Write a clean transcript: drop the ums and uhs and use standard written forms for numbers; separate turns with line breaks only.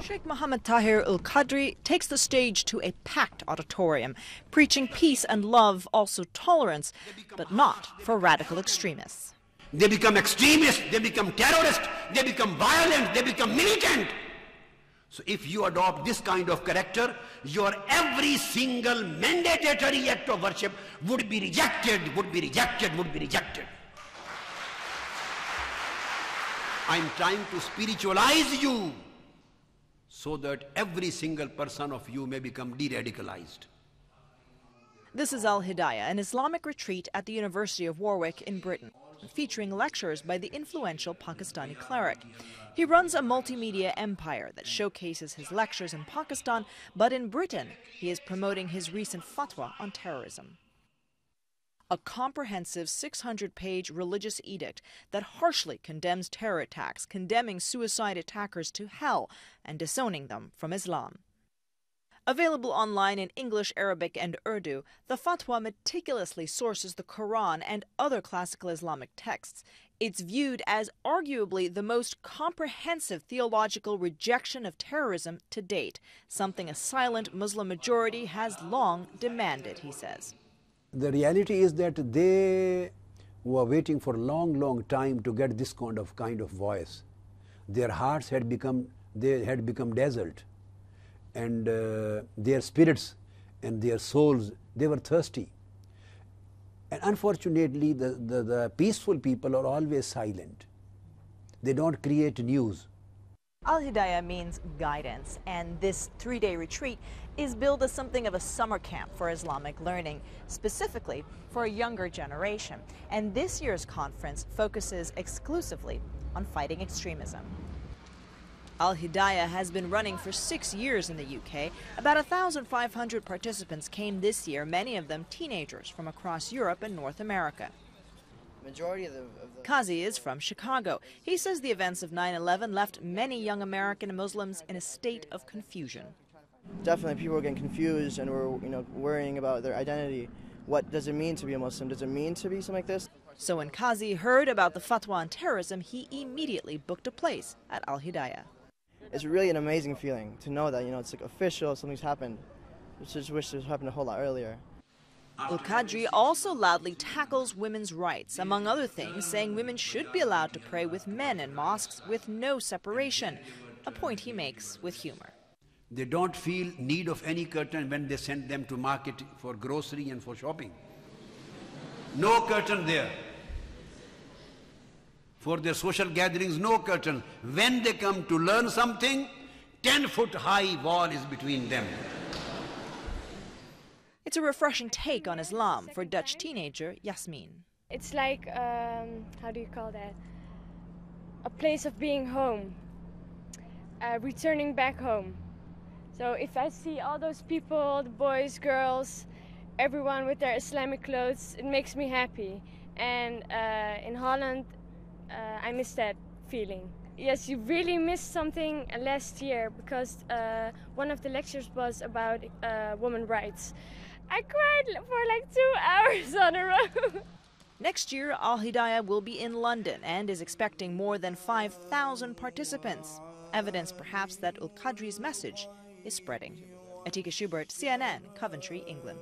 Shaykh Muhammad Tahir Al-Qadri takes the stage to a packed auditorium, preaching peace and love, also tolerance, but not for radical extremists.
They become extremists, they become terrorists, they become violent, they become militant. So if you adopt this kind of character, your every single mandatory act of worship would be rejected, would be rejected, would be rejected. I'm trying to spiritualize you so that every single person of you may become de-radicalized.
This is Al-Hidayah, an Islamic retreat at the University of Warwick in Britain, featuring lectures by the influential Pakistani cleric. He runs a multimedia empire that showcases his lectures in Pakistan, but in Britain, he is promoting his recent fatwa on terrorism. A comprehensive 600-page religious edict that harshly condemns terror attacks, condemning suicide attackers to hell and disowning them from Islam. Available online in English, Arabic, and Urdu, the fatwa meticulously sources the Quran and other classical Islamic texts. It's viewed as arguably the most comprehensive theological rejection of terrorism to date, something a silent Muslim majority has long demanded, he says.
The reality is that they were waiting for a long time to get this kind of voice. Their hearts had become dazzled, and their spirits and their souls, they were thirsty. And unfortunately, the peaceful people are always silent. They don't create news.
Al-Hidayah means guidance, and this three-day retreat is billed as something of a summer camp for Islamic learning, specifically for a younger generation. And this year's conference focuses exclusively on fighting extremism. Al-Hidayah has been running for 6 years in the UK. About 1,500 participants came this year, many of them teenagers from across Europe and North America. Qazi is from Chicago. He says the events of 9/11 left many young American Muslims in a state of confusion.
Definitely people are getting confused and we're worrying about their identity. What does it mean to be a Muslim? Does it mean to be something like this?
So when Qazi heard about the fatwa on terrorism, he immediately booked a place at Al-Hidayah.
It's really an amazing feeling to know that, it's like official, something's happened. I just wish this happened a whole lot earlier.
Al-Qadri also loudly tackles women's rights, among other things, saying women should be allowed to pray with men in mosques with no separation, a point he makes with humor.
They don't feel need of any curtain when they send them to market for grocery and for shopping. No curtain there. For their social gatherings, no curtain. When they come to learn something, 10-foot high wall is between them.
It's a refreshing take on Islam for Dutch teenager Yasmin.
It's like, how do you call that? A place of being home, returning back home. So if I see all those people, the boys, girls, everyone with their Islamic clothes, it makes me happy. And in Holland, I miss that feeling. Yes, you really missed something last year because one of the lectures was about women's rights. I cried for like 2 hours on a row.
Next year, Al-Hidayah will be in London and is expecting more than 5,000 participants. Evidence perhaps that Al-Qadri's message is spreading. Atika Schubert, CNN, Coventry, England.